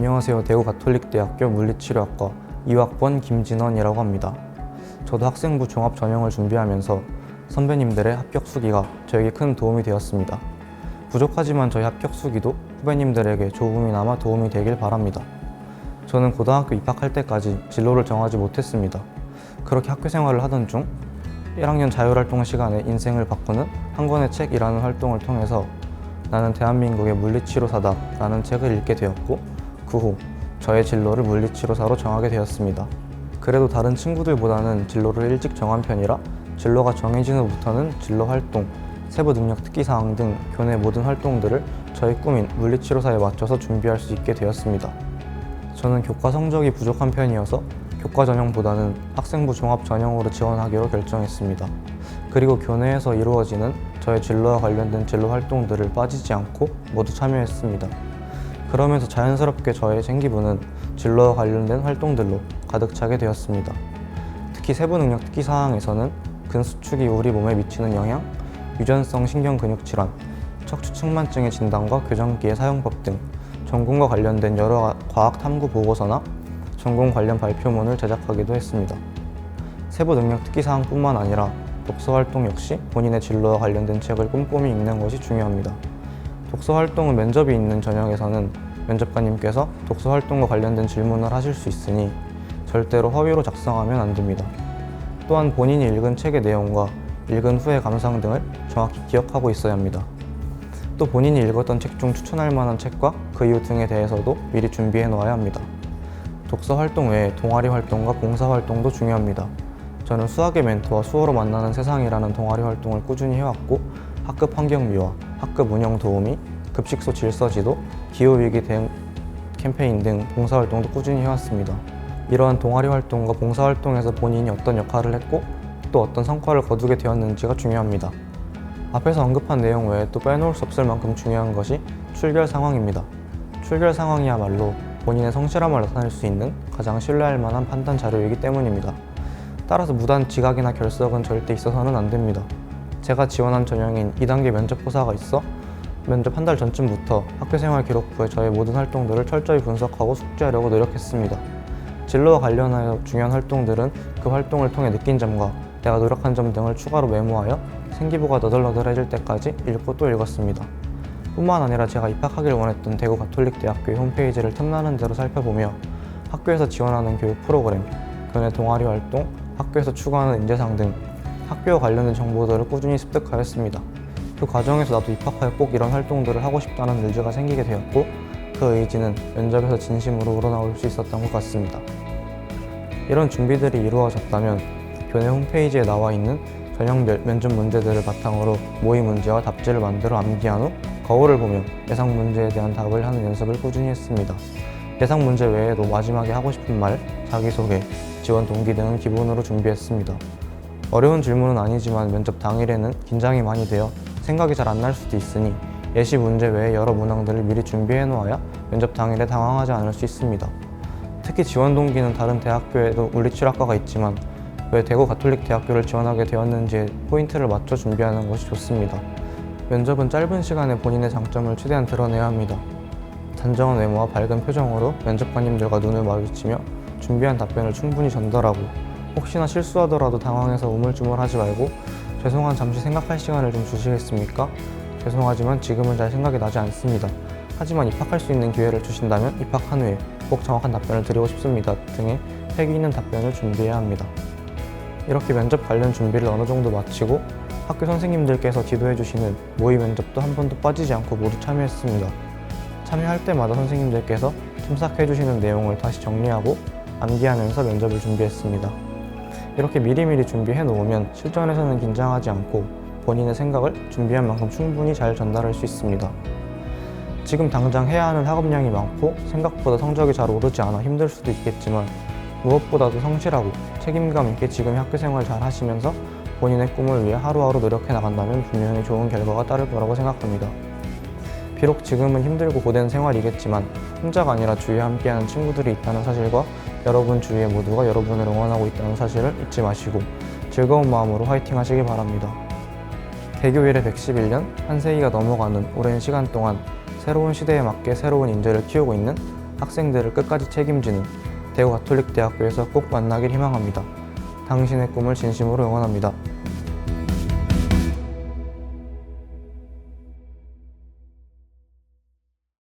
안녕하세요. 대구가톨릭대학교 물리치료학과 2학번 김진원이라고 합니다. 저도 학생부 종합 전형을 준비하면서 선배님들의 합격 수기가 저에게 큰 도움이 되었습니다. 부족하지만 저희 합격 수기도 후배님들에게 조금이나마 도움이 되길 바랍니다. 저는 고등학교 입학할 때까지 진로를 정하지 못했습니다. 그렇게 학교 생활을 하던 중 1학년 자율활동 시간에 인생을 바꾸는 한 권의 책이라는 활동을 통해서 나는 대한민국의 물리치료사다 라는 책을 읽게 되었고 그 후 저의 진로를 물리치료사로 정하게 되었습니다. 그래도 다른 친구들보다는 진로를 일찍 정한 편이라 진로가 정해진 후부터는 진로 활동, 세부 능력 특기사항 등 교내 모든 활동들을 저의 꿈인 물리치료사에 맞춰서 준비할 수 있게 되었습니다. 저는 교과 성적이 부족한 편이어서 교과 전형보다는 학생부 종합 전형으로 지원하기로 결정했습니다. 그리고 교내에서 이루어지는 저의 진로와 관련된 진로 활동들을 빠지지 않고 모두 참여했습니다. 그러면서 자연스럽게 저의 생기부는 진로와 관련된 활동들로 가득 차게 되었습니다. 특히 세부 능력 특기 사항에서는 근수축이 우리 몸에 미치는 영향, 유전성 신경근육질환, 척추측만증의 진단과 교정기의 사용법 등 전공과 관련된 여러 과학 탐구 보고서나 전공 관련 발표문을 제작하기도 했습니다. 세부 능력 특기 사항뿐만 아니라 독서 활동 역시 본인의 진로와 관련된 책을 꼼꼼히 읽는 것이 중요합니다. 독서 활동은 면접이 있는 전형에서는 면접관님께서 독서 활동과 관련된 질문을 하실 수 있으니 절대로 허위로 작성하면 안 됩니다. 또한 본인이 읽은 책의 내용과 읽은 후의 감상 등을 정확히 기억하고 있어야 합니다. 또 본인이 읽었던 책 중 추천할 만한 책과 그 이유 등에 대해서도 미리 준비해 놓아야 합니다. 독서 활동 외에 동아리 활동과 봉사 활동도 중요합니다. 저는 수학의 멘토와 수어로 만나는 세상이라는 동아리 활동을 꾸준히 해왔고 학급 환경미화, 학급 운영 도우미, 급식소 질서 지도, 기후위기 대응 캠페인 등 봉사활동도 꾸준히 해왔습니다. 이러한 동아리 활동과 봉사활동에서 본인이 어떤 역할을 했고 또 어떤 성과를 거두게 되었는지가 중요합니다. 앞에서 언급한 내용 외에 또 빼놓을 수 없을 만큼 중요한 것이 출결 상황입니다. 출결 상황이야말로 본인의 성실함을 나타낼 수 있는 가장 신뢰할 만한 판단 자료이기 때문입니다. 따라서 무단 지각이나 결석은 절대 있어서는 안 됩니다. 제가 지원한 전형인 2단계 면접고사가 있어 면접 한 달 전쯤부터 학교생활 기록부에 저의 모든 활동들을 철저히 분석하고 숙지하려고 노력했습니다. 진로와 관련하여 중요한 활동들은 그 활동을 통해 느낀 점과 내가 노력한 점 등을 추가로 메모하여 생기부가 너덜너덜해질 때까지 읽고 또 읽었습니다. 뿐만 아니라 제가 입학하길 원했던 대구가톨릭대학교의 홈페이지를 틈나는 대로 살펴보며 학교에서 지원하는 교육 프로그램, 교내 동아리 활동, 학교에서 추구하는 인재상 등 학교와 관련된 정보들을 꾸준히 습득하였습니다. 그 과정에서 나도 입학하여 꼭 이런 활동들을 하고 싶다는 의지가 생기게 되었고 그 의지는 면접에서 진심으로 우러나올 수 있었던 것 같습니다. 이런 준비들이 이루어졌다면 교내 홈페이지에 나와 있는 전형 면접 문제들을 바탕으로 모의 문제와 답지를 만들어 암기한 후 거울을 보며 예상 문제에 대한 답을 하는 연습을 꾸준히 했습니다. 예상 문제 외에도 마지막에 하고 싶은 말, 자기소개, 지원 동기 등은 기본으로 준비했습니다. 어려운 질문은 아니지만 면접 당일에는 긴장이 많이 되어 생각이 잘 안 날 수도 있으니 예시 문제 외에 여러 문항들을 미리 준비해 놓아야 면접 당일에 당황하지 않을 수 있습니다. 특히 지원 동기는 다른 대학교에도 물리치료학과가 있지만 왜 대구가톨릭대학교를 지원하게 되었는지에 포인트를 맞춰 준비하는 것이 좋습니다. 면접은 짧은 시간에 본인의 장점을 최대한 드러내야 합니다. 단정한 외모와 밝은 표정으로 면접관님들과 눈을 마주치며 준비한 답변을 충분히 전달하고 혹시나 실수하더라도 당황해서 우물쭈물하지 말고 죄송한 잠시 생각할 시간을 좀 주시겠습니까? 죄송하지만 지금은 잘 생각이 나지 않습니다. 하지만 입학할 수 있는 기회를 주신다면 입학한 후에 꼭 정확한 답변을 드리고 싶습니다. 등의 패기 있는 답변을 준비해야 합니다. 이렇게 면접 관련 준비를 어느 정도 마치고 학교 선생님들께서 지도해 주시는 모의 면접도 한 번도 빠지지 않고 모두 참여했습니다. 참여할 때마다 선생님들께서 첨삭해 주시는 내용을 다시 정리하고 암기하면서 면접을 준비했습니다. 이렇게 미리미리 준비해 놓으면 실전에서는 긴장하지 않고 본인의 생각을 준비한 만큼 충분히 잘 전달할 수 있습니다. 지금 당장 해야 하는 학업량이 많고 생각보다 성적이 잘 오르지 않아 힘들 수도 있겠지만 무엇보다도 성실하고 책임감 있게 지금의 학교생활 잘 하시면서 본인의 꿈을 위해 하루하루 노력해 나간다면 분명히 좋은 결과가 따를 거라고 생각합니다. 비록 지금은 힘들고 고된 생활이겠지만 혼자가 아니라 주위에 함께하는 친구들이 있다는 사실과 여러분 주위에 모두가 여러분을 응원하고 있다는 사실을 잊지 마시고 즐거운 마음으로 화이팅 하시길 바랍니다. 개교 이래 111년 한 세기가 넘어가는 오랜 시간 동안 새로운 시대에 맞게 새로운 인재를 키우고 있는 학생들을 끝까지 책임지는 대구 가톨릭대학교에서 꼭 만나길 희망합니다. 당신의 꿈을 진심으로 응원합니다.